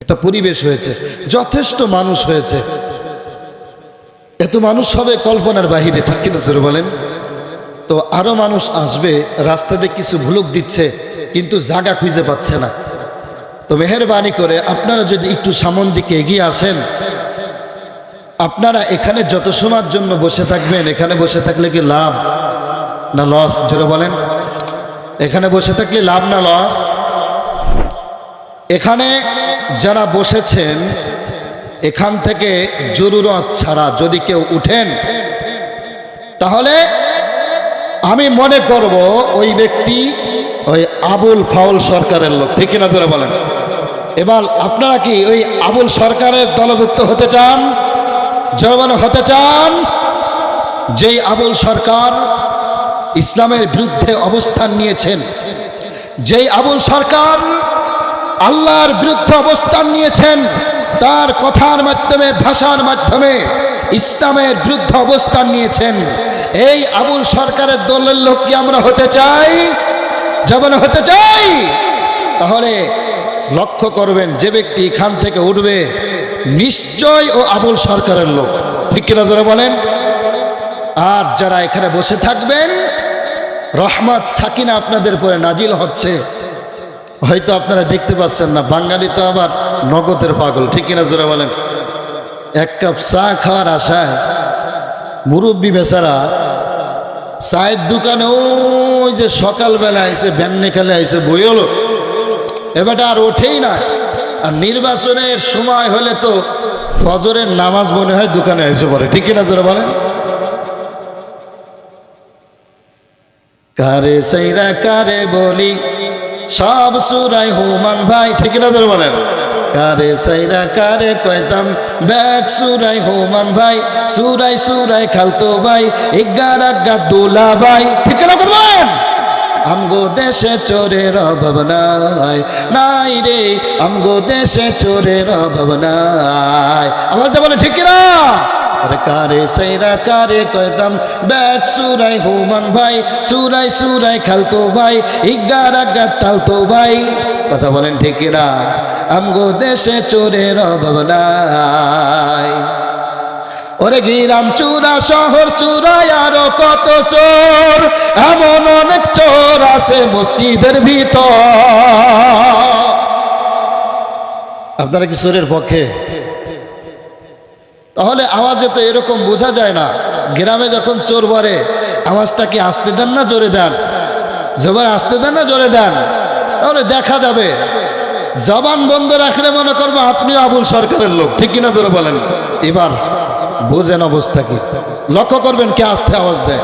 একটা পরিবেশ হয়েছে, যথেষ্ট মানুষ হয়েছে। এত মানুষ হবে কল্পনার বাহিরে, ঠিক কিনা জোরে বলেন? তো আরো মানুষ আসবে, রাস্তাতে কিছু ভুলুক দিচ্ছে কিন্তু জায়গা খুঁজে পাচ্ছে না। তো মেহেরবানি করে আপনারা যদি একটু সামন দিকে এগিয়ে আসেন। আপনারা এখানে যত সময়ের জন্য বসে থাকবেন, এখানে বসে থাকলে কি লাভ না লস? জোরে বলেন, এখানে বসে থাকলে লাভ না লস? এখানে যারা বসেছেন, এখান থেকে জরুরত ছাড়া যদি কেউ উঠেন, তাহলে আমি মনে করব ওই ব্যক্তি ওই আবুল ফাউল সরকারের লোক, ঠিক কিনা জোরে বলেন? এবার আপনারা কি ওই আবুল সরকারের দলভুক্ত হতে চান? জনগণ হতে চান? যেই আবুল সরকার ইসলামের বিরুদ্ধে অবস্থান নিয়েছেন, যেই আবুল সরকার আল্লাহর বিরুদ্ধে অবস্থান নিয়েছেন, তার কথার মাধ্যমে, ভাষার মাধ্যমে ইসলামের বিরুদ্ধে অবস্থান নিয়েছেন, এই আবুল সরকারের দলের লোক কি আমরা হতে চাই? যেমন হতে চাই, তাহলে লক্ষ্য করবেন যে ব্যক্তি এখান থেকে উঠবে নিশ্চয় ও আবুল সরকারের লোক, ঠিক কিনা যারা বলেন? আর যারা এখানে বসে থাকবেন, রহমত সাকিনা আপনাদের উপরে নাজিল হচ্ছে। হয়তো আপনারা দেখতে পাচ্ছেন না, বাঙালি তো আবার নগদের পাগল, ঠিক কিনা যারা বলেন? এক কাপ চা খাওয়ার আশায় মুরব্বী বেচারা চায়ের দোকানে ওই যে সকালবেলা এসে ভ্যানে খেলে এসে বই হলো, এবারটা আর ওঠেই না। আর নির্বাচনের সময় হলে তো ফজরের নামাজ মনে হয় দোকানে এসে পড়ে, ঠিক কিনা যারা বলেন? কারে সাইরা কারে বলি সব সুরাই হুমান ভাই, ঠিক কিনা যারা বলেন? কারে সাইরা কারে কয়তাম ব্যাগ সুরাই হুমান ভাই, সুরাই সুরাই খালতো ভাই, এগারা গাদুলা ভাই, ঠিক কিনা বলবেন? আমগো দেশে চোরের অভাব নাই, নাই রে আমগো দেশে চোরের অভাব নাই। আওয়াজ বলে ঠিক কিনা? আরে কারে সাইরা কারে কয়তাম ব্যাগ সুরাই হুমান ভাই, সুরাই সুরাই খালতো ভাই, এগারা গাতালতো ভাই। কথা বলেন ঠিক কিনা? আমগো দেশে চোরের অভাব নাই। ওরে গ্রাম চূড়া শহর চূড়ায় আরো কত চোর, এমন অনেক চোর আছে মসজিদের ভিতর। আপনারা কি চোরের পক্ষে? তাহলে আওয়াজে তো এরকম বোঝা যায় না। গ্রামে যখন চোর বলে, আওয়াজটা কি আসতে দেন না জোরে দেন? জোরে আসতে দেন না জোরে দেন? তাহলে দেখা যাবে। জবান বন্ধ রাখলে মনে করবো আপনিও আবুল সরকারের লোক, ঠিক কিনা জোরে বলেন? এবার বোঝেন অবস্থা কি, লক্ষ্য করবেন কে আস্তে আওয়াজ দেয়।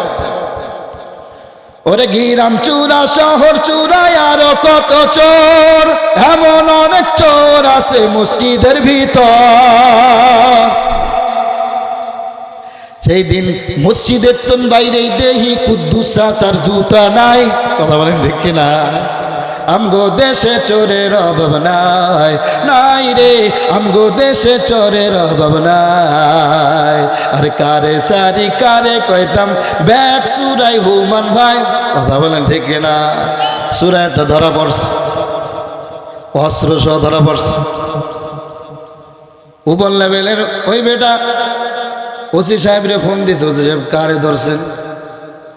ওরে গ্রাম চূড়া শহর চূড়ায় আরো কত চোর, এমন অনেক চোর আছে মসজিদের ভিতর। সেই দিন মসজিদের তোন বাইরে দেহি কুদ্দুস চাচার জুতা নাই। কথা বলেন ঠিক কিনা? আমগো দেশে চোরের অভাব নাই, নাই রে আমগো দেশে চোরের অভাব নাই। আর কারে সারি কারে কইতাম ব্যাগ সুরাই হুমান ভাই। কথা বলেন ঠিক কিনা? সুরাইটা ধরা পড়ছে, অস্ত্র সহ ধরা পড়ছে। উপর লেভেলের ওই বেটা ওসি সাহেবরে ফোন দিছে, ওসি সাহেব কারে ধরছেন?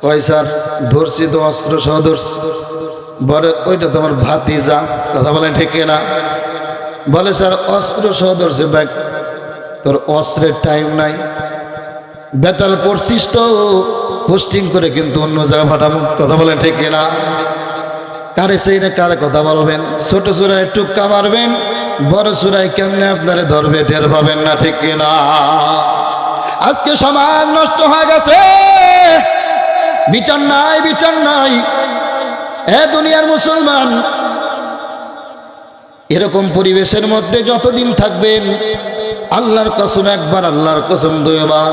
কয় স্যার ধরছি তো, অস্ত্র সহ ধরছি। বলে ওইটা তোমার ভাতিজা। কথা বলেন ঠিক না? বলে স্যার অস্ত্র সহ ধরছে ব্যাগ, তোর অস্ত্রের টাইম নাই, বেতাল করছিস তো পোস্টিং করে কিন্তু অন্য জায়গায় পাঠাবো। কথা বলেন ঠিক না? কারে সেই না কারে কথা বলবেন? ছোট চূড়ায় টুক্কা মারবেন, বড় চূড়ায় কেমনে আপনারে ধরবে টের পাবেন না, ঠিক কিনা? আজকে সমাজ নষ্ট হয়ে গেছে, বিচার নাই, বিচার নাই। এ দুনিয়ার মুসলমান, এরকম পরিবেশের মধ্যে যতদিন থাকবেন, আল্লাহর কসম একবার, আল্লাহর কসম দুইবার,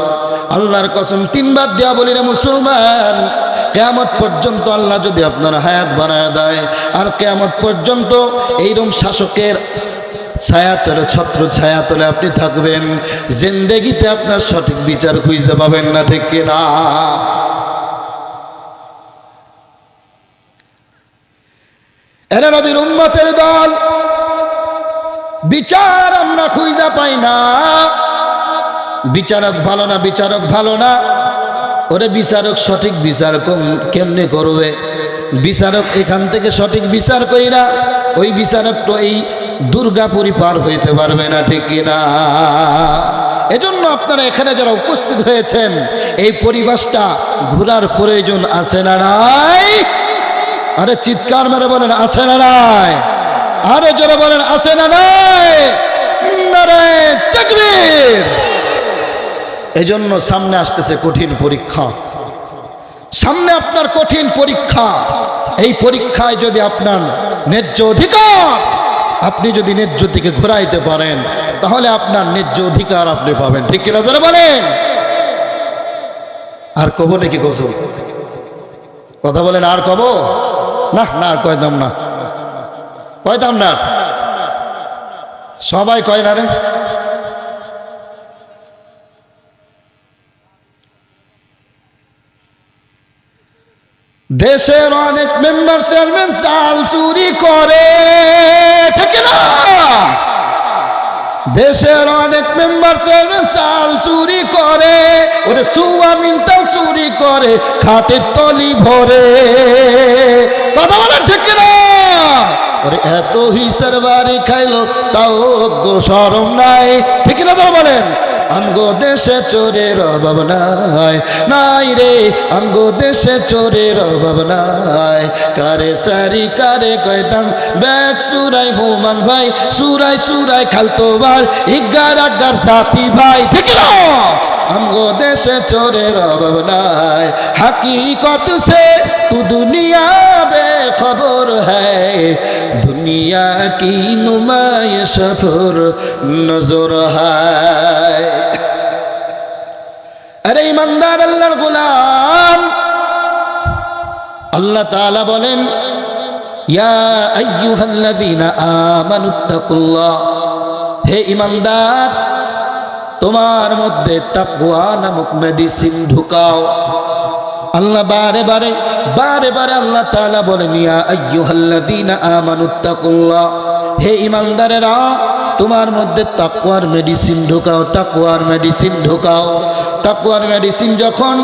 আল্লাহর কসম তিনবার দেয়া বলি না মুসলমান, কিয়ামত পর্যন্ত আল্লাহ যদি আপনার হায়াত বানায় দেয়, আর কিয়ামত পর্যন্ত এইরকম শাসকের ছায়া চলে, ছত্র ছায়া তলে আপনি থাকবেন, জিন্দেগিতে আপনার সঠিক বিচার খুঁজে পাবেন না, ঠিক কিনা? এরা নবীর উম্মতের দল, বিচার আমরা খুঁজা পাই না। বিচারক ভালো না, বিচারক ভালো না, ওরে বিচারক সঠিক বিচার কেমনে করবে? বিচারক এখান থেকে সঠিক বিচার কইরা ওই বিচারক তো এই দুর্গাপুরি পার হইতে পারবে না, ঠিক কিনা? এজন্য আপনারা এখানে যারা উপস্থিত হয়েছেন এই পরিবেশটা ঘোরার প্রয়োজন আছে না নাই? আরে চিৎকার মেরে বলেন আছে না নাই? আরে জোরে বলেন আছে না নাই? নারে তাকবীর! এজন্য সামনে আসতেছে কঠিন পরীক্ষা, সামনে আপনার কঠিন পরীক্ষা। এই পরীক্ষায় যদি আপনার ন্যায্য অধিকার আপনি যদি ন্যায্য দিকে ঘোরাইতে পারেন তাহলে আপনার ন্যায্য অধিকার আপনি পাবেন, ঠিক কিনা যারা বলেন? আর কব নাকি গোসল কথা বলেন? আর কব না? না আর কয়দাম না, কয়দাম না, সবাই কয় না রে। দেশের অনেক মেম্বার চেয়ারম্যান চাল চুরি করে, ঠিক না? দেশের অনেক মেম্বার চেয়ারম্যান চাল চুরি করে, ওরে সুয়া মিনতাল চুরি করে খাটের তলি ভরে, কথা বলেন ঠিক না? ওরে এত হিসার বাড়ি খাইলো তাও শরম নাই, ঠিক না যারা বলেন? আমগো দেশে চোরের অভাব নাই, নাই রে আমগো দেশে চোরের অভাব নাই। কারে সারি কারে কয়তাম ব্যাগ সুরাই হোমান ভাই, সুরাই সুরাই খালতো বার ইগার আগার সাথী ভাই, ঠিক না? আমগো দেশে চোরের অভাব নাই। हकीकत से तू दुनिया बेखबर है, दुनिया की नुमाइश पर नजर है। अरे ईमानदार अल्लाहर गुलाम, अल्लाह ताला बोलेन या अय्युहाल्लाযীনা আমানুত্তাকুল্লাহ, হে ईमानदार তোমার মধ্যে তাকওয়া নামক মেডিসিন ঢুকাও। আল্লাহ বারে বারে বারে বারে আল্লাহ তাআলা বলেন ইয়া আইয়ুহাল্লাযীনা আমানুত্তাকুল্লাহ, হে ঈমানদারেরা তোমার মধ্যে তাকওয়ার মেডিসিন ঢুকাও, তাকওয়ার মেডিসিন ঢুকাও। তাকওয়ার মেডিসিন যখন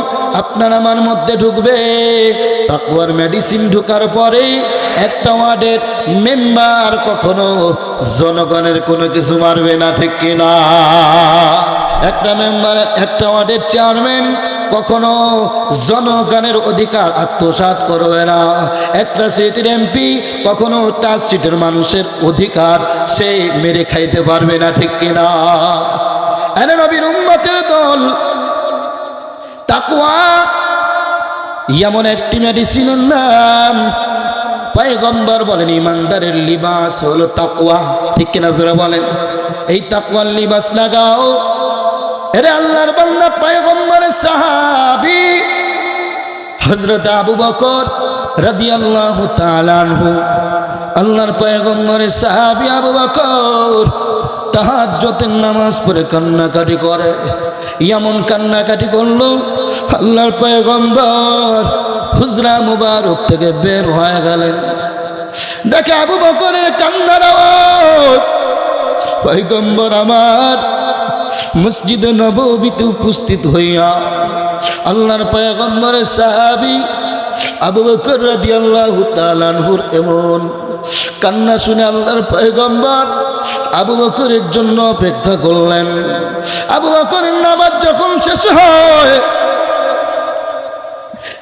আপনার আমার মধ্যে ঢুকবে, তাকওয়ার মেডিসিন ঢুকার পরে একটা ওয়ার্ডের মেম্বার কখনো জনগণের কোনো কিছু মারবে না, ঠিক কিনা? একটা মেম্বার, একটা ওয়ার্ডের চেয়ারম্যান কখনো জনগণের অধিকার আত্মসাৎ করবে না। একটা সিটির এমপি কখনো তার সিটের মানুষের অধিকার সে মেরে খাইতে পারবে না, ঠিক কিনা? আরে নবীর উম্মতের দল, তাকওয়া এমন একটি মেডিসিনের নাম, পয়গম্বর বলেন ইমানদারের লিবাস হলো তাকওয়া, ঠিক কিনা জোরে বলেন? এই তাকওয়ার লিবাস লাগাও। এরে আল্লাহর বান্দা পয়গম্বরের সাহাবী হযরত আবু বকর রাদিয়াল্লাহু তাআলা আনহু, আল্লাহর পয়গম্বরের সাহাবী আবু বকর তাহাজ্জুদের নামাজ পড়ে কান্নাকাটি করে। এমন কান্নাকাটি করলো আল্লাহর পয়গম্বর হুজরা মুবারক থেকে বের হয়ে গেলেন। দেখে আবু বকরের কান্নার আওয়াজ, পয়গম্বর আমার মসজিদে নববীতে উপস্থিত হইয়া আল্লাহর পয়গম্বরের সাহাবী আবু বকর রাদিয়াল্লাহু তাআলা আনহুর এমন কান্না শুনে আল্লাহর পয়গম্বর আবু বকরের জন্য অপেক্ষা করলেন। আবু বকরের নামাজ যখন শেষ হয়,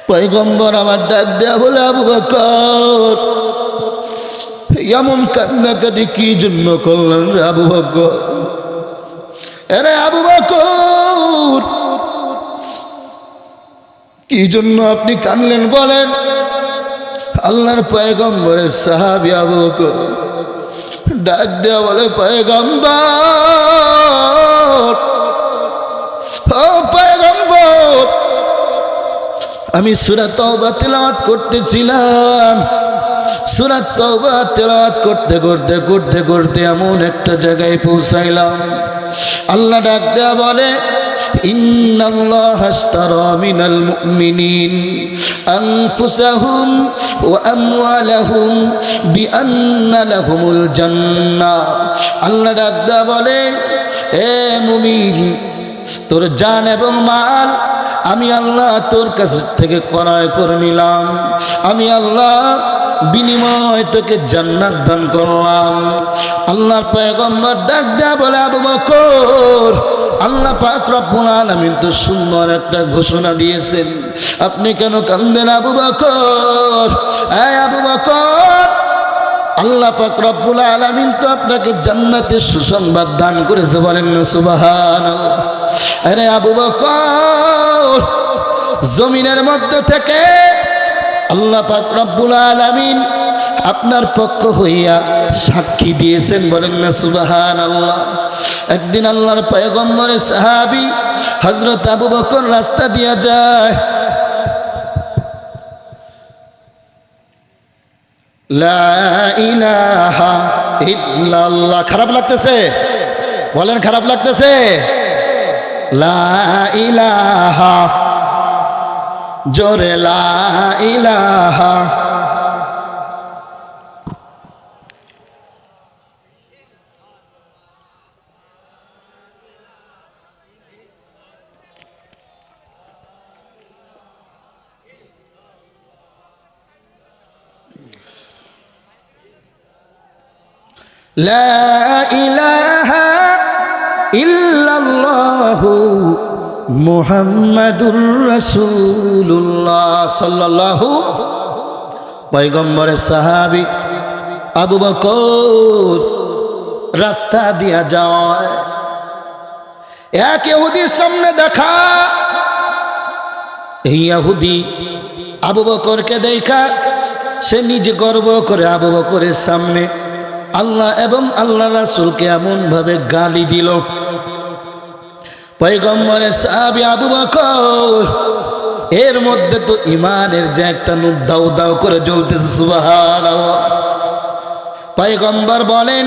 পয়গম্বর আমার ডাক দেয়া বলে আবু বকর এমন কান্নাকাটি কি জন্য করলেন রে আবু বকর? আরে আবু বকর কি জন্য আপনি কানলেন বলেন? আল্লাহর পয়গম্বরের সাহাবী আবু বকর ডাক দেয়া বলে পয়গম্বর, ও পয়গম্বর, আমি সূরা তাওবা তেলাওয়াত করতেছিলাম। সূরা তাওবা তেলাওয়াত করতে করতে করতে করতে এমন একটা জায়গায় পৌঁছাইলাম, আল্লাহ ডাক দেয়া বলে ইন্নাল্লাহা আশতারা মিনাল মুমিনিন আনফুসাহুম ওয়া আমওয়ালাহুম বিআন্না লাহুমুল জান্নাহ। আল্লাহ ডাকদা বলে, এ মুমিন, তোর জান এবং মাল আমি আল্লাহ তোর কাছ থেকে ক্রয় করে নিলাম। আমি আল্লাহ বিনিময় তোকে জান্নাত দান করলাম। আল্লাহর পয়গম্বর ডাক দেয়া বলে, আবু বকর, আল্লাহ পাক রব্বুল আলামিন তো সুন্দর একটা ঘোষণা দিয়েছেন, আপনি কেন কান্দেন আবু বকর? এই আবু বকর, আল্লাহ পাক রব্বুল আলামিন তো আপনাকে জান্নাতের সুসংবাদ দান করেছে, বলেন না সুবহানাল্লাহ। আরে আবু বকর, জমিনের মধ্য থেকে আল্লাহ পাক রব্বুল আলামিন আপনার পক্ষ হইয়া সাক্ষী দিয়েছেন, বলেন না সুবহানাল্লাহ। একদিন আল্লাহর পয়গম্বরের সাহাবী হযরত আবু বকর রাস্তা দিয়া যায়, লা ইলাহা ইল্লাল্লাহ। খারাপ লাগতেছে? বলেন খারাপ লাগতেছে? লা ইলাহা, জোরে লা ইলাহা। লা ইলাহা ইল্লাল্লাহু মুহাম্মাদুর রাসূলুল্লাহ সাল্লাল্লাহু। পয়গম্বরের সাহাবী আবু বকর রাস্তা দিয়া যায়, এক ইহুদির সামনে দেখা। এই ইহুদি আবু বকরকে দেখা সে নিজে গর্ব করে আবু বকরের সামনে আল্লাহ এবং আল্লাহ রাসূলকে এমন ভাবে গালি দিল। পয়গম্বরের সাহাবী আবু বকর, এর মধ্যে তো ইমানের যে একটা নূর দাউ দাউ করে জ্বলতেছে, সুবহানাল্লাহ। পয়গম্বর বলেন,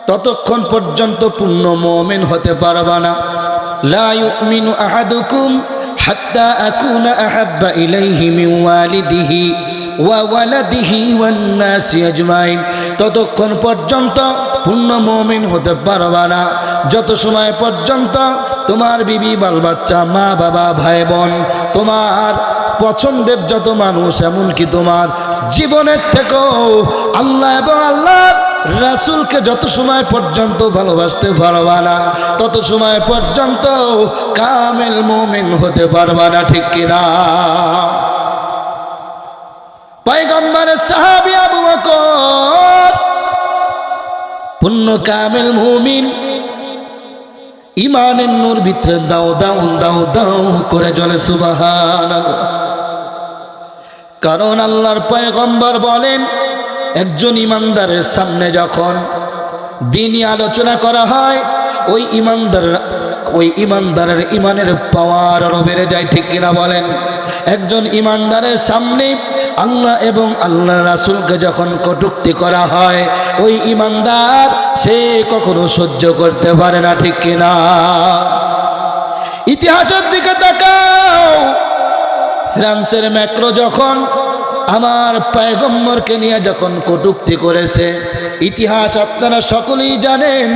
ততক্ষণ পর্যন্ত পূর্ণ মুমিন হতে পারবা না। লা ইউমিনু আহাদুকুম হাত্তা আকুনা আহাব্বা ইলাইহি মিন ওয়ালিদিহি ওয়া ওয়ালাদিহি ওয়ান নাসি আজমাইন। ততক্ষণ পর্যন্ত পূর্ণ মুমিন হতে পারবা না যত সময় পর্যন্ত তোমার বিবি, বাল বাচ্চা, মা বাবা, ভাই বোন, তোমার পছন্দের যত মানুষ, এমনকি তোমার জীবনের থেকেও আল্লাহ এবং আল্লাহর রাসূলকে যত সময় পর্যন্ত ভালোবাসতে পারবা না, তত সময় পর্যন্ত কামেল মুমিন হতে পারবা না, ঠিক কিনা? পয়গম্বরের সাহাবী আবু বকর পূর্ণ কামেল মুমিন, ইমানের নূর ভিতরে দাও দাও দাও দাও করে জ্বলে, সুবহানাল্লাহ। কারণ আল্লাহর পয়গম্বর বলেন, একজন ইমানদারের সামনে যখন দ্বীনি আলোচনা করা হয়, ওই ইমানদারের ইমানের পাওয়ার আরো বেড়ে যায়, ঠিক কিনা বলেন? একজন ইমানদারের সামনে আল্লাহ এবং আল্লাহ রাসূলকে যখন কটূক্তি করা হয়, ওই ইমানদার সে কখনো সহ্য করতে পারে না, ঠিক কিনা? ইতিহাসের দিকে তাকাও। ফ্রান্সের ম্যাক্রো যখন আমার পয়গম্বরকে নিয়ে যখন কটূক্তি করেছে, ইতিহাস আপনারা সকলেই জানেন।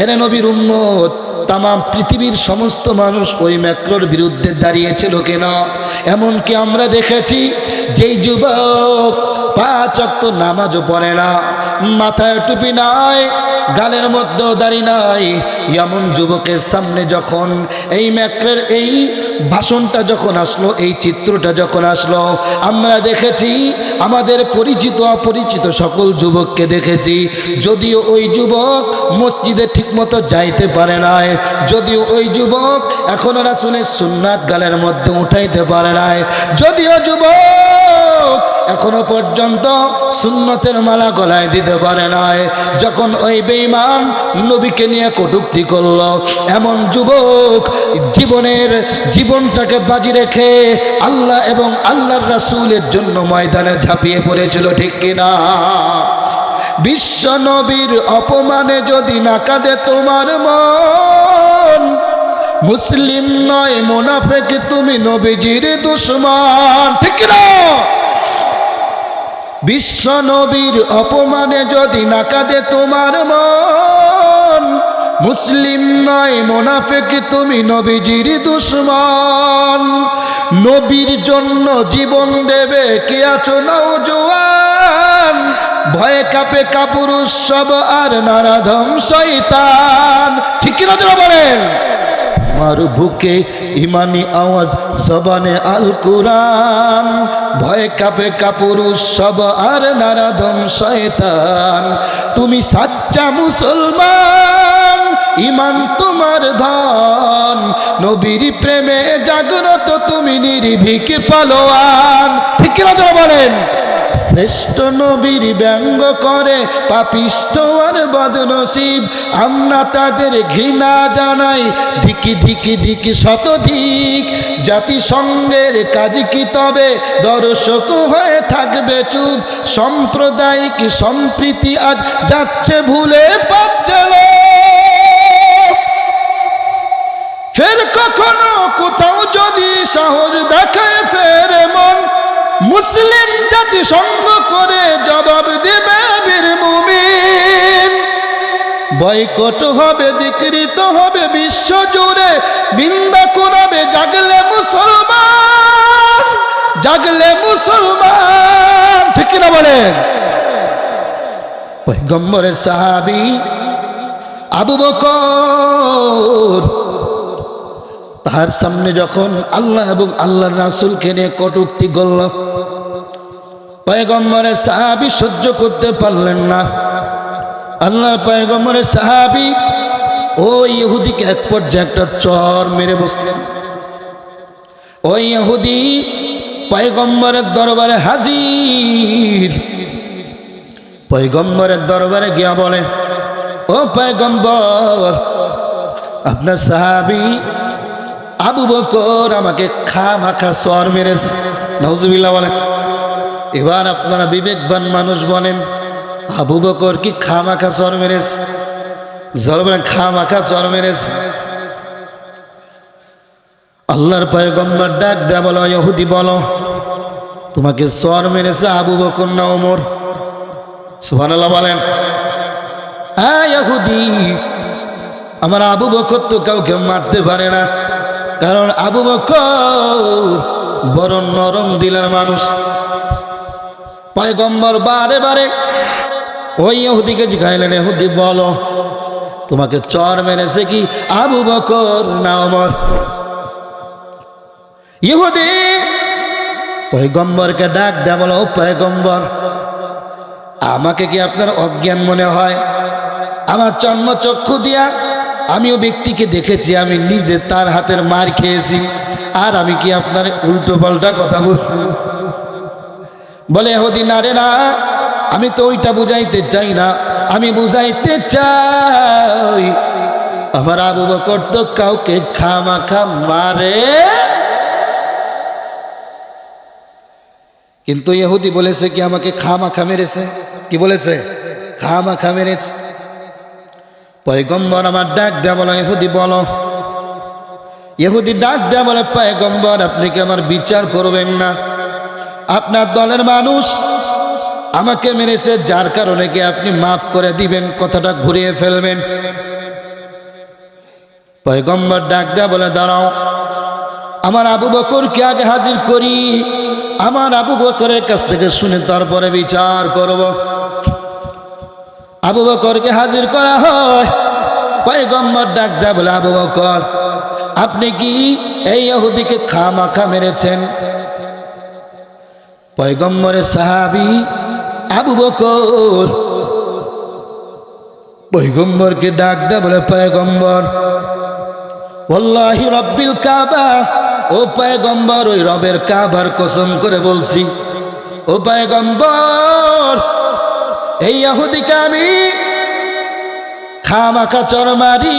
এর নবীর উম্মত তাম পৃথিবীর সমস্ত মানুষ ওই ম্যাক্রোর বিরুদ্ধে দাঁড়িয়েছিল কিনা? এমনকি আমরা দেখেছি যেই যুবক 5 ওয়াক্ত নামাজও পড়ে না, মাথায় টুপি নাই, গালের মধ্যেও দাড়ি নাই, এমন যুবকের সামনে যখন এই ম্যাক্রের এই ভাষণটা যখন আসলো, এই চিত্রটা যখন আসলো, আমরা দেখেছি আমাদের পরিচিত অপরিচিত সকল যুবককে দেখেছি। যদিও ওই যুবক মসজিদে ঠিকমতো যাইতে পারে নাই, যদিও ওই যুবক এখনো রাসূলের সুন্নাত গালের মধ্যে উঠাইতে পারে নাই, যদিও যুবক এখনো পর্যন্ত সুন্নতের মালা গলায় দিতে পারে নাই, যখন ওই বেঈমান নবীকে নিয়ে কটূক্তি করল, এমন যুবক জীবনটাকে বাজি রেখে আল্লাহ এবং আল্লাহর রাসূলের জন্য ময়দানে ঝাঁপিয়ে পড়েছিল, ঠিক কিনা? বিশ্ব নবীর অপমানে যদি না কাঁদে তোমার মন, মুসলিম নয় মুনাফিক, তুমি নবীজির দুশমন। ঠিক না? বিশ্ব নবীর অপমানে যদি না কাঁদে তোমার মন, মুসলিম নয় মুনাফিক, তুমি নবীজির দুশমন। নবীর জন্য জীবন দেবে কে আছো নওজোয়ান, ভয়ে কাঁপে কাপুরুষ সব আর নারাধম শয়তান। ঠিক কি না যারা বলেন? আমার বুকে ইমানি আওয়াজ, জবানে আল কুরআন, ভয়ে কাঁপে কাপুরুষ সব আর নারাধম শয়তান। তুমি সাচ্চা মুসলমান, ইমান তোমার ধন, নবীর প্রেমে জাগ্রত তুমি নির্ভীক পালোয়ান। ঠিক কি না যারা বলেন? শ্রেষ্ঠ নবীর ব্যঙ্গ করে পাপিষ্ঠ আর বদনসিব, আমরা তাদের ঘৃণা জানাই ধিকি ধিকি ধিকি শতধিক। জাতিসংঘের কাজ কি তবে দর্শক হয়ে থাকবে চুপ, সাম্প্রদায়িক সম্প্রীতি আজ যাচ্ছে ভুলে পাচ্ছে লোক। ফের কখনো কোথাও যদি সাহস দেখায় ফেরে মন, মুসলিম জাতি সঙ্গ করে জবাব দেবে বীর মুমিন। বয়কট হবে, ধিক্কৃত হবে বিশ্ব জুড়ে, নিন্দা করাবে জাগলে মুসলমান, জাগলে মুসলমান। ঠিক না বলেন? পয়গম্বরের সাহাবী আবু বকর, তার সামনে যখন আল্লাহ এবং আল্লাহর রাসূলকে নিয়ে কটূক্তি করল, পয়গম্বরের সাহাবী সহ্য করতে পারলেন না। আল্লাহর পয়গম্বরের সাহাবী ওই ইহুদিকে এক পর্যায়ে একটা চর মেরে বসলেন। ওই ইহুদি পয়গম্বরের দরবারে হাজির। পয়গম্বরের দরবারে গিয়া বলে, ও পয়গম্বর, আপনার সাহাবী আবু বকর আমাকে খামাখা চর মেরেছে। নাউজুবিল্লাহ বলেন। এবার আপনারা বিবেকবান মানুষ বলেন, আবু বকর কি খামাখা চর মেরেছে? জোরে বলেন, খামাখা চর মেরেছে। আল্লাহর পয়গম্বর ডাক দেয়া বলো, ইহুদি বলো, তোমাকে চর মেরেছে আবু বকর না ওমর? সুবহানাল্লাহ বলেন। ইহুদি, আমার আবু বকর তো কাউকে মারতে পারে না, কারণ আবু বকর বড় নরম দিলের মানুষ। পয়গম্বর বারে বারে ওই ইহুদিকে জিজ্ঞাসা, ইহুদি বলো, তোমাকে চর মেরেছে কি আবু বকর না ওমর? ইহুদি পয়গম্বরকে ডাক দেয়া বলো, ও পয়গম্বর, আমাকে কি আপনার অজ্ঞান মনে হয়? আমার চর্মচক্ষু দিয়া আমিও ব্যক্তিকে দেখেছি, আমি নিজে তার হাতের মার খেয়েছি, আর আমি কি আপনার উল্টো পাল্টা কথা বলছি? বলে ইহুদি, না রে না, আমি তো ওইটা বুঝাইতে চাই না, আমি বুঝাইতে চাই আমার আবু বকর তো কাউকে খামাখা মারে। কিন্তু ইহুদি বলেছে কি আমাকে খামাখা মেরেছে? কি বলেছে? খামাখা মেরেছে। পয়গম্বর আমার ডাক দেয়া বলো, ইহুদি বলো। ইহুদি ডাক দেয়া বলে, পয়গম্বর, আপনি কি আমার বিচার করবেন না? আপনার দলের মানুষ আমাকে মেরেছে, যার কারণে কি আপনি মাফ করে দিবেন, কথাটা ঘুরিয়ে ফেলবেন? পয়গম্বর ডাক দেয়া বলে, দাঁড়াও, আমার আবু বকরকে আগে হাজির করি, আমার আবু বকরের কাছ থেকে শুনে তারপরে বিচার করব। আবু বকরকে হাজির করা হয়। পয়গম্বর ডাক দেয়া বলে, আবু বকর, আপনি কি এই ইহুদিকে খামাখা মেরেছেন? পয়গম্বরের সাহাবী আবু বকর পয়গম্বরকে ডাক দেয়া বলে, পয়গম্বর, ওয়াল্লাহি রব্বিল কাবা, ও পয়গম্বর, ওই রবের কাবার কসম করে বলছি, ও পয়গম্বর, এই ইহুদিকে আমি খামাখা চর মারি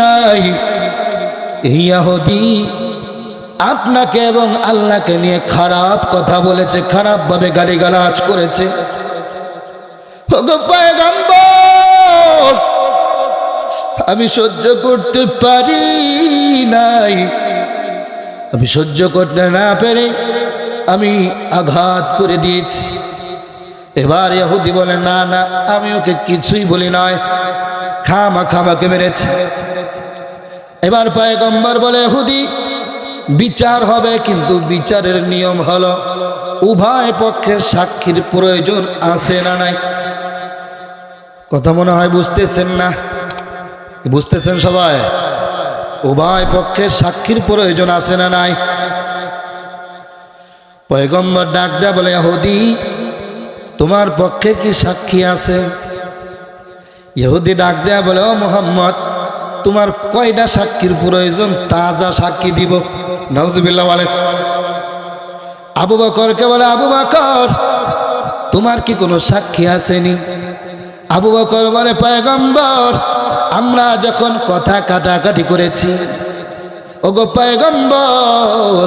নাই। এই ইহুদি আপনাকে এবং আল্লাহকে নিয়ে খারাপ কথা বলেছে, খারাপ ভাবে গালিগালাজ করেছে। ওগো পয়গম্বর, আমি সহ্য করতে পারি নাই। আমি সহ্য করতে না পেরে আমি আঘাত করে দিয়েছি। এবার ইহুদি বলে, না না, আমি ওকে কিছুই বলি নাই, খামাকে মেরেছে। এবার পয়গম্বর বলে, ইহুদি বিচার হবে, কিন্তু বিচারের নিয়ম হলো উভয় পক্ষের সাক্ষীর প্রয়োজন আছে না নাই। কথা মনে হয় বুঝতেছেন না? বুঝতেছেন সবাই? উভয় পক্ষের সাক্ষীর প্রয়োজন আছে না নাই? পয়গম্বর ডাক দেয়া বলে, ইহুদি তোমার পক্ষে কি সাক্ষী আছে? ইহুদি ডাক দেয়া বলে, ও মুহাম্মদ, তোমার কয়টা সাক্ষীর প্রয়োজন? তাজা সাক্ষী দিব। নাউজুবিল্লাহ বলেন। আবু বকরকে বলে, আবু বকর তোমার কি কোনো সাক্ষী আসেনি? আবু বকর বলে, পয়গম্বর আমরা যখন কথা কাটাকাটি করেছি, ওগো পয়গম্বর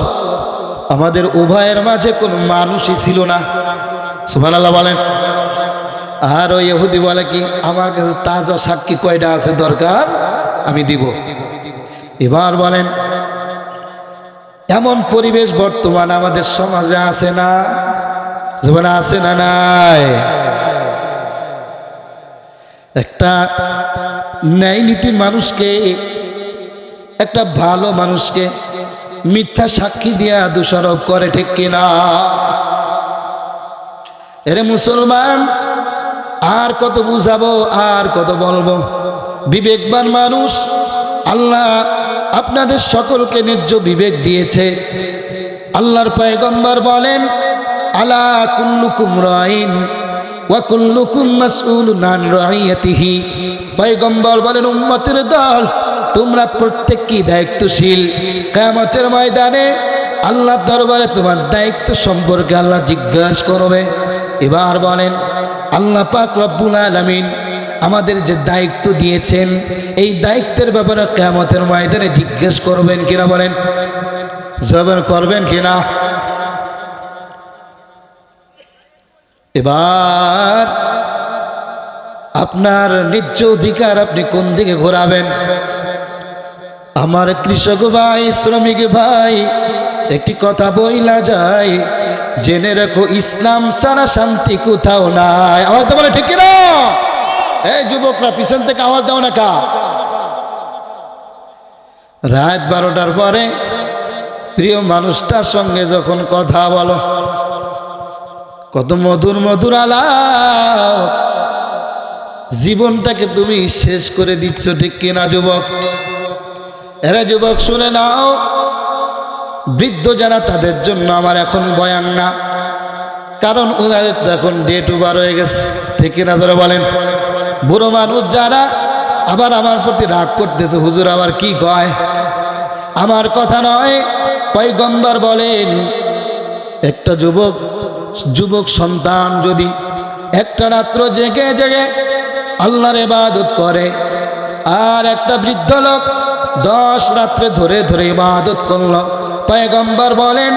আমাদের উভয়ের মাঝে কোনো মানুষই ছিল না। সুবহানাল্লাহ বলেন। আর ওই ইহুদি বলে কি, আমার কাছে তাজা সাক্ষী কয়টা আছে দরকার, আমি দিব। এবার বলেন, এমন পরিবেশ বর্তমান আমাদের সমাজে আছে না? জীবনে আছে না নাই? একটা ন্যায় নীতির মানুষকে, একটা ভালো মানুষকে মিথ্যা সাক্ষী দিয়া দোষারোপ করে, ঠিক কিনা? এরে মুসলমান, আর কত বুঝাবো, আর কত বলবো? বিবেকবান মানুষ, আল্লাহ আপনাদের সকলকে ন্যায্য বিবেক দিয়েছে। আল্লাহর পয়গম্বর বলেন, আলা কুল্লুকুম রাইন ওয়া কুল্লুকুম মাসউলুন আন রাইয়াতিহি। পয়গম্বর বলেন, উম্মতের দল তোমরা প্রত্যেকই দায়িত্বশীল। কিয়ামতের ময়দানে আল্লাহর দরবারে তোমার দায়িত্ব সম্পর্কে আল্লাহ জিজ্ঞাসা করবে। এবার বলেন, আল্লাহ পাক রব্বুল আলামিন আমাদের যে দায়িত্ব দিয়েছেন, এই দায়িত্বের ব্যাপারে কিয়ামতের ময়দানে জিজ্ঞেস করবেন কিনা? বলেন, জবাব করবেন কিনা? এবার আপনার ন্যায্য অধিকার আপনি কোন দিকে ঘোরাবেন? আমার কৃষক ভাই, শ্রমিক ভাই, একটি কথা বইলা যায়, জেনে রাখো ইসলাম ছাড়া শান্তি কোথাও নাই। আওয়াজ তো বলে ঠিক কিনা? এই যুবকরা পিছন থেকে আওয়াজ দাও না কা। রাত 12টার পরে প্রিয় মানুষটার সঙ্গে যখন কথা বলো, কত মধুর মধুর আলাপ, জীবনটাকে তুমি শেষ করে দিচ্ছ, ঠিক কিনা যুবক? এরা যুবক শুনে নাও, বৃদ্ধ যারা তাদের জন্য আমার এখন বয়ান না, কারণ ওদের তো এখন ডেট ওভার হয়ে গেছে, ঠিক কিনা ধরে বলেন? বুড়ো মানুষ যারা আবার আমার প্রতি রাগ করতেছে, হুজুর আবার কি কয়? আমার কথা নয়, পয়গম্বর বলেন, একটা যুবক সন্তান যদি একটা রাত্র জেগে জেগে আল্লাহর ইবাদত করে, আর একটা বৃদ্ধ লোক 10 রাত্রে ধরে ধরে ইবাদত করলো, পয়গম্বর বলেন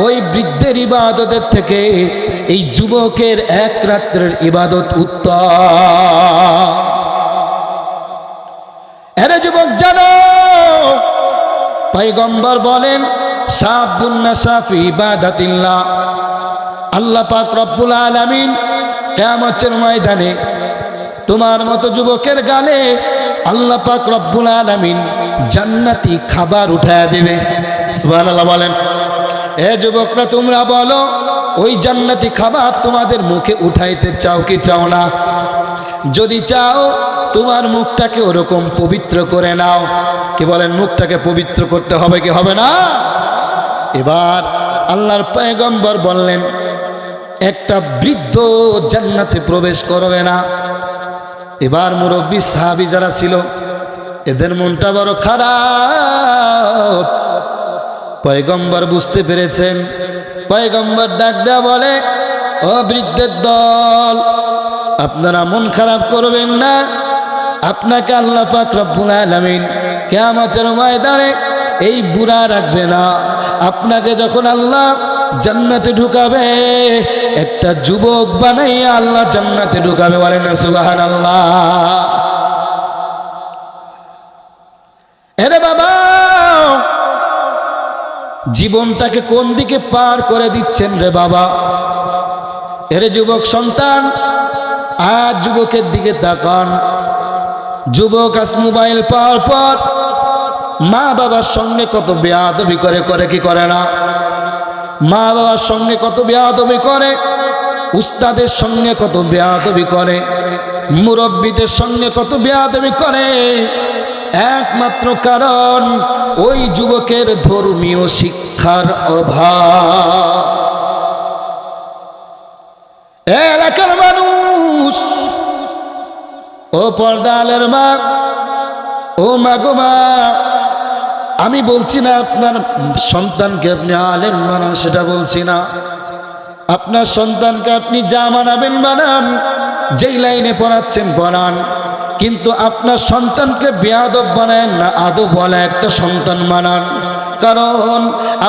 ওই বৃদ্ধের ইবাদতের থেকে এই যুবকের এক রাত্রের ইবাদত উত্তম। এরে যুবক জানো, পয়গম্বর বলেন, শাবুন নাশা ফি ইবাদাতিল্লাহ, আল্লাহ পাক রব্বুল আলামিন কিয়ামতের ময়দানে তোমার মতো যুবকের গালে আল্লাহ পাক রব্বুল আলামিন জান্নাতি খাবার উঠায়া দেবে। সুবহানাল্লাহ বলেন। এ যুবকরা, তোমরা বলো, ওই জান্নাতি খাবার তোমাদের মুখে উঠাইতে চাও কি চাও না? যদি চাও, তোমার মুখটাকে ওরকম পবিত্র করে নাও। কি বলেন? মুখটাকে পবিত্র করতে হবে কি হবে না? এবার আল্লাহর পয়গম্বর বললেন, একটা বৃদ্ধ জান্নাতে প্রবেশ করবে না। এবার মুরব্বী সাহাবী যারা ছিল, এদের মনটা বড় খারাপ। পয়গম্বর বুঝতে পেরেছেন। পয়গম্বর ডাক দেয়া বলে, ও বৃদ্ধের দল, আপনারা মন খারাপ করবেন না। আপনাকে আল্লাহ পাক রব্বুল আলামিন কিয়ামতের ময়দানে এই বুড়া রাখবে না। আপনাকে যখন আল্লাহ জান্নাতে ঢুকাবে, একটা যুবক বানাইয়া আল্লাহ জান্নাতে ঢুকাবে। বলেন না সুবহানাল্লাহ। এরে বাবা, জীবনটাকে কোন দিকে পার করে দিচ্ছেন রে বাবা। এরে যুবক সন্তান, আজ যুবকের দিকে তাকান। যুবক আজ মোবাইল পাওয়ার পর মা বাবার সঙ্গে কত বেয়াদবি করে কি করে না? মা বাবার সঙ্গে কত বেয়াদবি করে, উস্তাদের সঙ্গে কত বেয়াদবি করে, মুরব্বীদের সঙ্গে কত বেয়াদবি করে। একমাত্র কারণ ওই যুবকের ধর্মীয় শিক্ষার অভাব। এলাকার মানুষ, ও পর্দালের মা, ও মা গো মা, আমি বলছি না আপনার সন্তানকে আপনি আলেম বানান, সেটা বলছি না। আপনার সন্তানকে আপনি যা মানাবেন বানান, যেই লাইনে পড়াচ্ছেন পড়ান, কিন্তু আপনার সন্তানকে বেয়াদব বানায় না, আদব বলা একটা সন্তান বানান। কারণ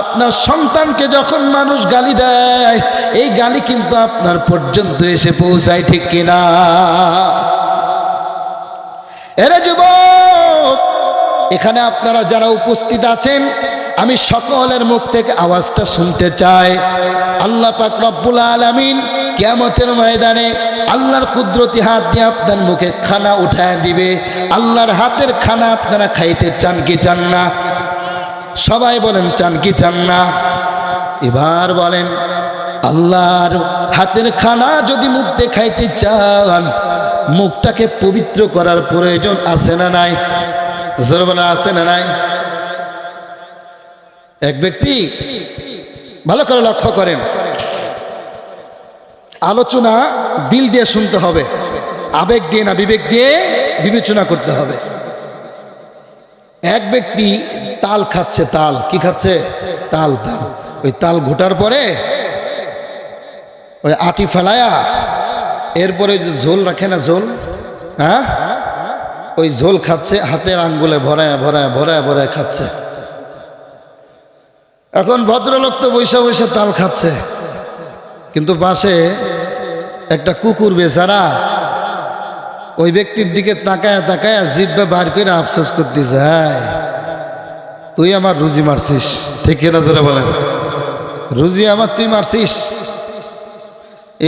আপনার সন্তানকে যখন মানুষ গালি দেয়, এই গালি কিন্তু আপনার পর্যন্ত এসে পৌঁছায়, ঠিক কিনা? এরে যুবক, এখানে আপনারা যারা উপস্থিত আছেন, আমি সকলের মুখ থেকে আওয়াজটা শুনতে চাই। আল্লাহ পাক রব্বুল আলামিন কিয়ামতের ময়দানে আল্লাহর কুদরতি হাত দিয়ে আপনার মুখে খানা উঠায় দিবে। আল্লাহর হাতের খানা আপনারা খাইতে চান কি চান না? সবাই বলেন চান কি চান না? এবার বলেন, আল্লাহর হাতের খানা যদি মুখে খাইতে চান, মুখটাকে পবিত্র করার প্রয়োজন আছে না নাই? জোরবেলা আছে না নাই? এক ব্যক্তি, ভালো করে লক্ষ্য করেন, আলোচনা দিল দিয়ে শুনতে হবে, আবেগ দিয়ে না, বিবেক দিয়ে বিবেচনা করতে হবে। এক ব্যক্তি তাল খাচ্ছে, তাল কি খাচ্ছে? তাল। তাল ওই তাল ঘোটার পরে ওই আটি ফেলায়া এরপরে যে ঝোল রাখে না, ঝোল, হ্যাঁ, ওই ঝোল খাচ্ছে, হাতের আঙ্গুলে ভরায় ভরায় ভরায় ভরায় খাচ্ছে। এখন ভদ্রলোক তো বৈশা বৈশা তাল খাচ্ছে, কিন্তু পাশে একটা কুকুর বেচারা ওই ব্যক্তির দিকে তাকায় তাকায় জিভে বার করে আফসোস করতেছে, হ্যাঁ তুই আমার রুজি মারছিস, ঠিক কিনা জোরে বলেন? রুজি আমার তুই মারছিস।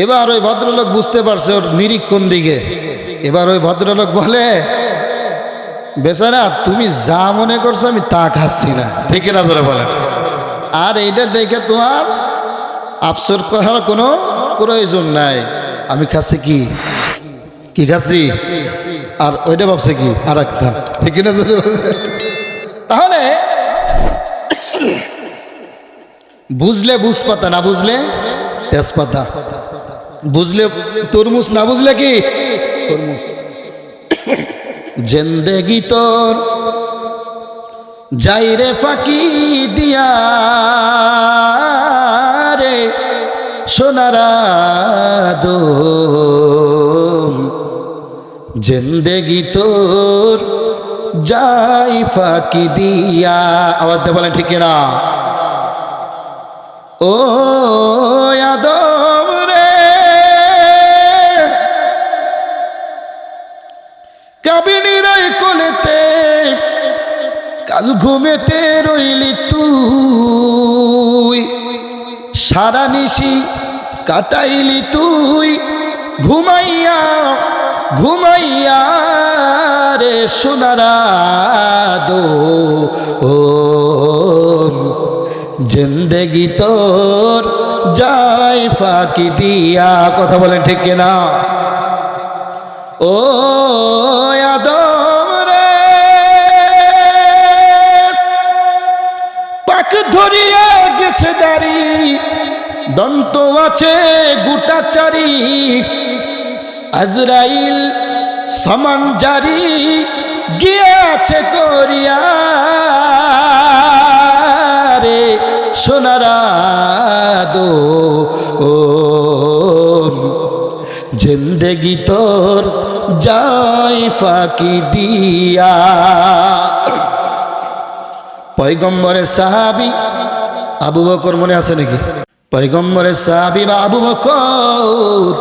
এবার ওই ভদ্রলোক বুঝতে পারছে ওর নিরীক্ষণ দিকে। এবার ওই ভদ্রলোক বলে, বেচারা তুমি যা মনে করছো আমি তা খাচ্ছি না, ঠিক কিনা জোরে বলেন? আর এইটা দেখে তোমার আফসোস করার কোনো প্রয়োজন নাই। আমি খাচ্ছি কি কি খাচ্ছি, আর ওইটা ভাবছে কি আর একটা, ঠিক কিনা? তাহলে বুঝলে বুঝপাতা, না বুঝলে তেজপাতা, বুঝলে তরমুজ, না বুঝলে কি তরমুজ। জিন্দেগি তোর যাইরে ফাঁকি দিয়া রে সোনারা দোম, জিন্দেগি তোর যাই ফাঁকি দিয়া। আওয়াজ দিয়ে বলেন ঠিক কিনা? ও আদম রে, কাবিনীর কোলেতে কাল ঘুমেতে রইলি তুই, সারা নিশি কাটাইলি তুই ঘুমাইয়া ঘুমাইয়া রে সোনারা দো। ও জিন্দেগি তোর যাই ফাঁকি দিয়া। কথা বলেন ঠিক কিনা? ও আদম রে, পাক ধরিয়া গেছে দাড়ি, দন্ত আছে গোটা চারি, আজরাইল সমান জারি গিয়াছে করিয়া রে সোনারা দো। ও জিন্দেগি তোর যাই ফাঁকি দিয়া। পয়গম্বরের সাহাবী আবু বকর, মনে আছে নাকি? পয়গম্বরের সাহাবী বা আবু বকর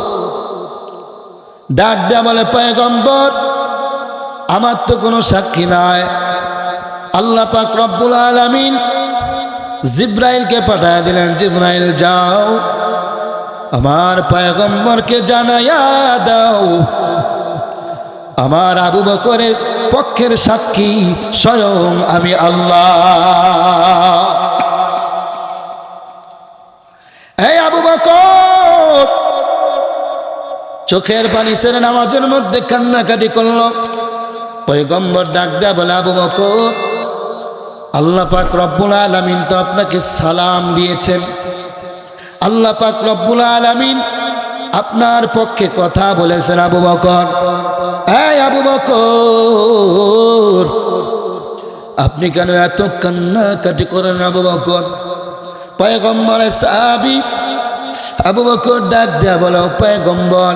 ডাক দেয়া বলে, পয়গম্বর আমার তো কোনো সাক্ষী নাই, আল্লাহ পাক রব্বুল আলামিন জিব্রাইলকে পাঠিয়ে দিলেন, জিব্রাইল যাও আমার পয়গম্বরকে জানাইয়া দাও আমার আবু বকরের পক্ষের সাক্ষী স্বয়ং আমি আল্লাহ। এই আবু বকর চোখের পানি ছেড়ে নামাজের মধ্যে কান্নাকাটি করল। পয়গম্বর ডাক দেয়া বলে, আবু বকর আল্লাহ পাক রব্বুল আলামিন তো আপনাকে সালাম দিয়েছেন, আল্লাহ পাক রব্বুল আলামিন আপনার পক্ষে কথা বলেছেন। আবু বকর, এই আবু বকর আপনি কেন এত কান্নাকাটি করেন? আবু বকর পয়গম্বরের সাহাবী আবু বকর ডাক দেয়া বলো, পয়গম্বর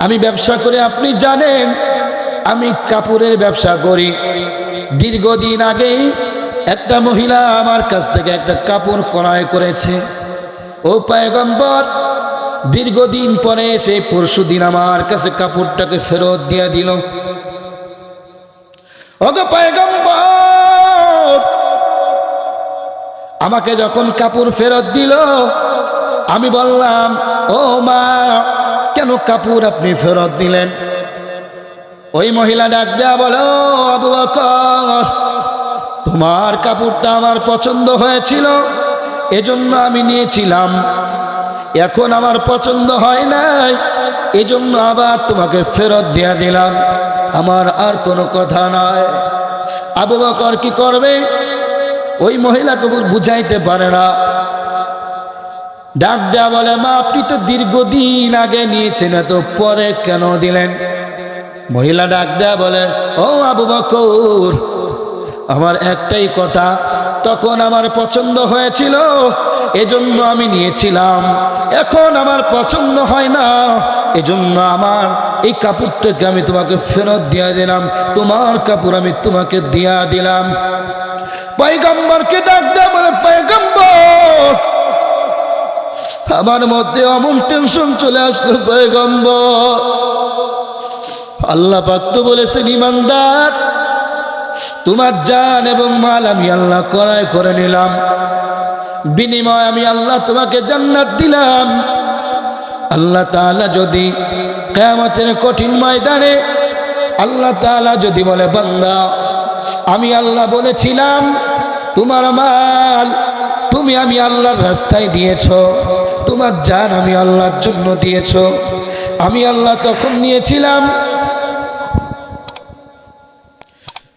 আমি ব্যবসা করি, আপনি জানেন আমি কাপড়ের ব্যবসা করি। দীর্ঘদিন আগেই একটা মহিলা আমার কাছ থেকে একটা কাপড় ক্রয় করেছে। ও পয়গম্বর দীর্ঘদিন পরে এসে পরশুদিন আমার কাছে কাপড়টাকে ফেরত দিয়ে দিল। ওগো পয়গম্বর আমাকে যখন কাপড় ফেরত দিল আমি বললাম, ও মা কেন কাপড় আপনি ফেরত দিলেন? ওই মহিলা ডাক দেয়া বলো, আবু বকর তোমার কাপড়টা আমার পছন্দ হয়েছিল এজন্য আমি নিয়েছিলাম, এখন আমার পছন্দ হয় নাই এজন্য আবার তোমাকে ফেরত দিয়ে দিলাম, আমার আর কোনো কথা নাই। আবু বকর কি করবে? ওই মহিলাকে বুঝাইতে পারে না। ডাক দেয়া বলে, মা আপনি তো দীর্ঘদিন আগে নিয়েছেন, এত পরে কেন দিলেন? মহিলা ডাক দেয়া বলে, ও আবু বকর আমার একটাই কথা, তখন আমার পছন্দ হয়েছিল এজন্য আমি নিয়েছিলাম, এখন আমার পছন্দ হয় না এজন্য আমার এই কাপড়টাকে আমি তোমাকে ফেরত দিয়ে দিলাম, তোমার কাপড় আমি তোমাকে দিয়া দিলাম। পয়গম্বরকে ডাক দেয়া বলে, পয়গম্বর আমার মধ্যে অমন টেনশন চলে আসলো পয়গম্বর, আল্লাহ পাক তো বলেছেন ঈমানদার তোমার জান এবং মাল আমি আল্লাহ ক্রয় করে নিলাম, বিনিময় আমি আল্লাহ তোমাকে জান্নাত দিলাম। আল্লাহ তাআলা যদি কিয়ামতের কঠিন ময়দানে আল্লাহ তাআলা যদি বলে, বান্দা আমি আল্লাহ বলেছিলাম তোমার মাল তুমি আমি আল্লাহর রাস্তায় দিয়েছো, তোমার জান আমি আল্লাহর জন্য দিয়েছো, আমি আল্লাহ তখন নিয়েছিলাম।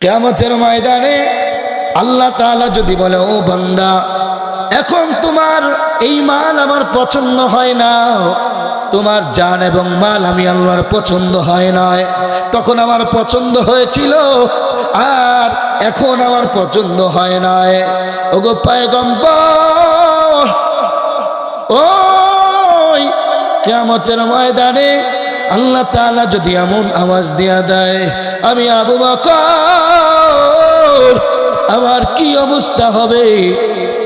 কিয়ামতের ময়দানে আল্লাহ তাআলা যদি বলে, ও বান্দা এখন তোমার এই মাল আমার পছন্দ হয় না, তোমার জান এবং মাল আমি আল্লাহর পছন্দ হয় না, তখন আমার পছন্দ হয়েছিল আর এখন আমার পছন্দ হয় না। ওগো পয়গম্বর ওই কিয়ামতের ময়দানে আল্লাহ তাআলা যদি এমন আওয়াজ দিয়া দেয়, আমি আবু বকর আমার কি অবস্থা হবে?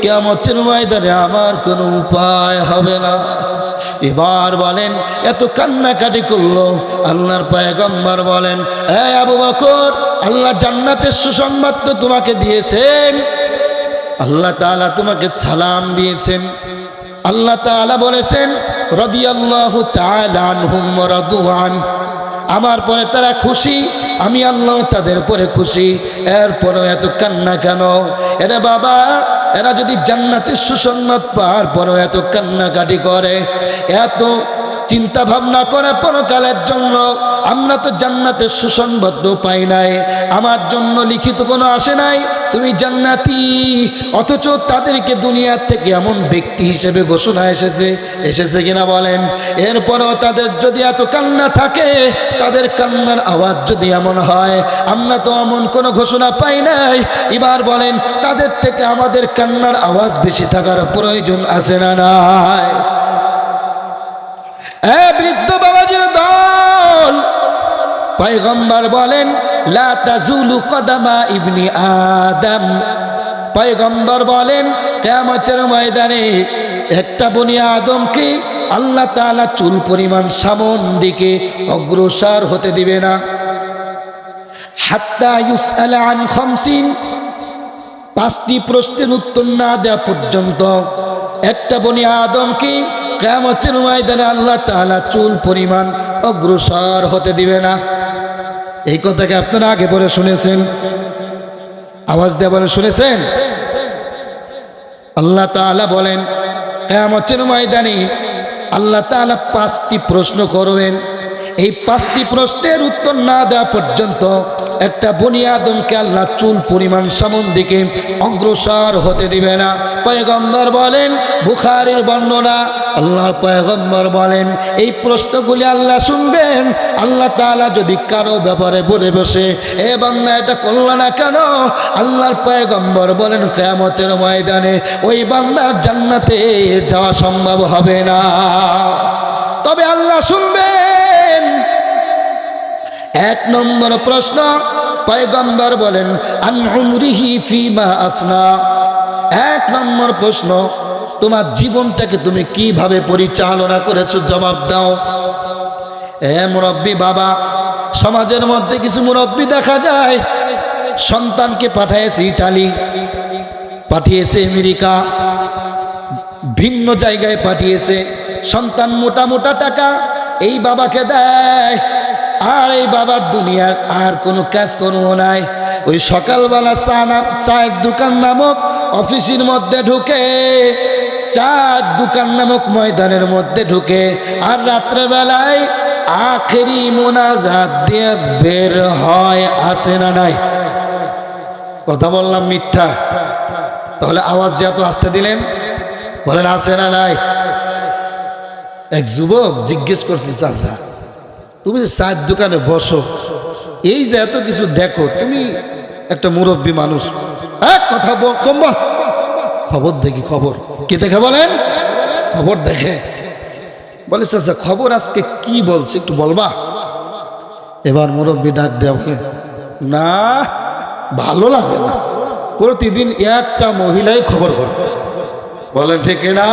কিয়ামতের ময়দানে আমার কোনো উপায় হবে না। এবার বলেন এত কান্নাকাটি করলো, আল্লাহর পয়গম্বর বলেন, হে আবু বকর আল্লাহ জান্নাতের সুসংবাদ তো তোমাকে দিয়েছেন, আল্লাহ তাআলা তোমাকে সালাম দিয়েছেন। আল্লাহ তাআলা বলেছেন, রাদিয়াল্লাহু তাআলা আনহুম ওয়া রাদু আন, আমার পরে তারা খুশি, আমি আল্লাহ তাদের পরে খুশি। এরপরও এত কান্না কেন? এরা বাবা এরা যদি জান্নাতের সুসংবাদ পাওয়ার পরও এত কান্নাকাটি করে, এত চিন্তা ভাবনা করে পরকালের জন্য, আমরা তো জান্নাতের সুসংবাদ পাই নাই, আমার জন্য লিখিত কোনো আসে নাই তুমি জান্নাতি, অথচ তাদেরকে দুনিয়ার থেকে এমন ব্যক্তি হিসেবে ঘোষণা এসেছে কিনা বলেন? এরপরও তাদের যদি এত কান্না থাকে, তাদের কান্নার আওয়াজ যদি এমন হয়, আমরা তো এমন কোনো ঘোষণা পাই নাই, এবার বলেন তাদের থেকে আমাদের কান্নার আওয়াজ বেশি থাকার প্রয়োজন আছে না নাই? বৃদ্ধ বাবাজির দল, পয়গম্বর বলেন লা তাজুলু কদামা ইবনি আদম, পয়গম্বর বলেন কিয়ামতের ময়দানে একটা বনি আদমকে আল্লাহ তাআলা চুল পরিমাণ সামন দিকে অগ্রসর হতে দিবে না। হাত্তা ইউসআলা আন খামসিন, 5টি প্রশ্নের উত্তর না দেওয়া পর্যন্ত একটা বনি আদমকে কিয়ামতের ময়দানে আল্লাহ তাআলা চুল পরিমাণ অগ্রসর হতে দিবে না। এই কথাকে আপনারা আগে পরে শুনেছেন, আওয়াজ দিয়ে বলে শুনেছেন? আল্লাহ তাআলা বলেন কিয়ামতের ময়দানে আল্লাহ তাআলা 5টি প্রশ্ন করবেন। এই 5টি প্রশ্নের উত্তর না দেওয়া পর্যন্ত একটা বনি আদমকে আল্লাহ চুল পরিমাণ সামন দিকে অগ্রসর হতে দিবে না। পয়গম্বর বলেন, বুখারীর বর্ণনা, আল্লাহর পয়গম্বর বলেন এই প্রশ্নগুলি আল্লাহ শুনবেন। আল্লাহ তাআলা যদি কারো ব্যাপারে বলে বসে এ বান্দা এটা করল না কেন, আল্লাহর পয়গম্বর বলেন কিয়ামতের ময়দানে ওই বান্দার জান্নাতে যাওয়া সম্ভব হবে না। তবে আল্লাহ শুনবেন। 1 নম্বর প্রশ্ন, পয়গম্বর বলেন আন উমরিহি ফিমা আফনা। 1 নম্বর প্রশ্ন, তোমার জীবনটাকে তুমি কিভাবে পরিচালনা করেছো, জবাব দাও। মুরব্বী বাবা, সমাজের মধ্যে কিছু মুরব্বী দেখা যায় সন্তানকে পাঠিয়েছে ইটালি, পাঠিয়েছে আমেরিকা, ভিন্ন জায়গায় পাঠিয়েছে। সন্তান মোটা মোটা টাকা এই বাবাকে দেয়, আর এই বাবার দুনিয়ার আর কোনো কাজ কর্ম নাই। ওই সকালবেলা চায়ের দোকান নামক অফিসের মধ্যে ঢুকে, চার দোকান নামক ময়দানের মধ্যে ঢুকে, আর রাত্রেবেলায় আখেরি মোনাজাত দিয়ে বের হয়। আছে না নাই? কথা বললাম মিথ্যা? তাহলে আওয়াজ যে এত আসতে দিলেন, বলেন আছে না নাই? এক যুবক জিজ্ঞেস করছে, চাচা তুমি যে চায়ের দোকানে বসো, এই যে এত কিছু দেখো, তুমি একটা মুরব্বী মানুষ, কথা কম বল। খবর দেখি। খবর কি দেখে বলেন? খবর দেখে। বলে চাচা খবর আজকে কি বলছে একটু বলবা? এবার মুরব্বী ডাক দেওয়া বলে, না ভালো লাগে না, প্রতিদিন একটা মহিলাই খবর করে। বলেন ঠিক না?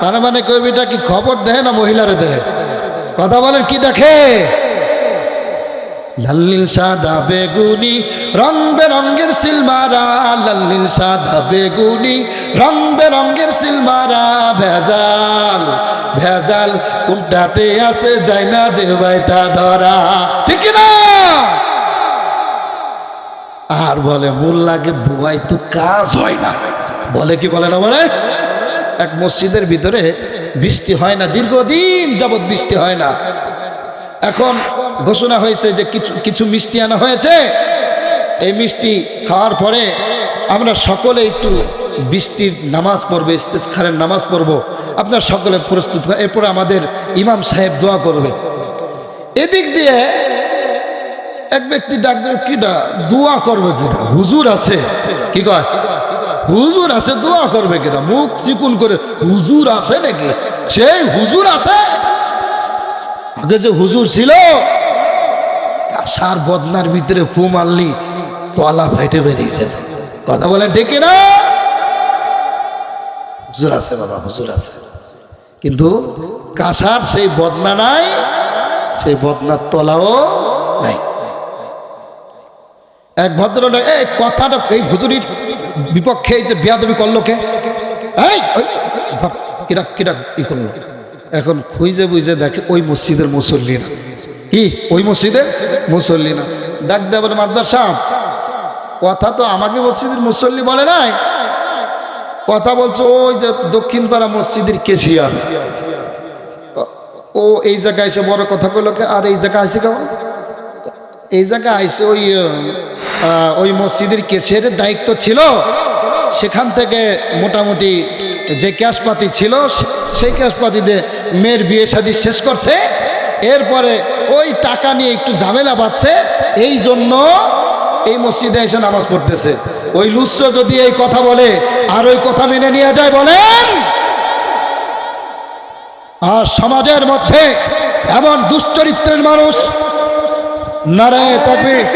তার মানে কবিটা কি খবর দেয় না মহিলারে দেয়? কথা বলেন কি দেখে? লাল্লিল সাদা বেগুনি রং বেরঙ্গের সিলমারা, লাল্লিল সাদা বেগুনি রং বেরঙ্গের সিলমারা, ভেজাল ভেজাল কোনটাতে আছে যায় না যে বাইতা ধরা। ঠিক না? আর বলে মূল লাগে দুবাই তো কাজ হয় না। বলে কি বলে না? বলে এক মসজিদের ভিতরে বৃষ্টি হয় না, দীর্ঘদিন যাবৎ বৃষ্টি হয় না। এখন ঘোষণা হয়েছে যে কিছু মিষ্টি আনা হয়েছে, এই মিষ্টি খাওয়ার পরে আমরা সকলে একটু বৃষ্টির নামাজ পড়বো, ইস্তেসখারের নামাজ পড়বো। আপনার সকলে প্রস্তুত, এরপরে আমাদের ইমাম সাহেব দোয়া করবে। এদিক দিয়ে এক ব্যক্তি ডাক দেবে, কিডা দোয়া করবে কিনা? হুজুর আছে। কি কয়? হুজুর আছে, দোয়া করবে কিনা? মুখ চিকুন করে, হুজুর আছে নাকি? সেই হুজুর আছে? আগে যে হুজুর ছিল, আশার বদনার ভিতরে ফু মারলি তলা ফাইটে বেরিয়েছে। কথা বলেন ঠিক না? হুজুর আছে বাবা, হুজুর আছে, কিন্তু কাসার সেই বদনা নাই, সেই বদনার তলাও নাই। এক ভদ্রলোক এই কথাটা, এই হুজুরির বিপক্ষে এই যে বেয়াদবি করলো কে? কিরা কিরা ই করলো? এখন খুঁজে বুঝে দেখে ওই মসজিদের মুসল্লি না। কি ওই মসজিদের মুসল্লি না? ডাক দেয়া বলে, মাদবার সাহেব কথা তো আমাকে মসজিদের মুসল্লি বলে নাই, কথা বলছে ওই যে দক্ষিণ পাড়া মসজিদের কেশিয়ার। ও এই জায়গায় এসে বড় কথা কইলো কে? আর এই জায়গায় আইসে কেমন? এই জায়গায় আইসে ওই মসজিদের কেশিয়ারের দায়িত্ব ছিল, সেখান থেকে মোটামুটি যে ক্যাশপাতি ছিল সেই ক্যাশপাতিতে মেয়ের বিয়ে শাদী শেষ করছে, এরপরে ওই টাকা নিয়ে একটু ঝামেলা পাচ্ছে, এই জন্য এই মসজিদে এসে নামাজ পড়তেছে। ওই লুচ্ছ যদি এই কথা বলে আর ওই কথা মেনে নিয়ে যায়, বলেন? আর সমাজের মধ্যে এমন দুশ্চরিত্রের মানুষ, নারায়ে তাকবীর।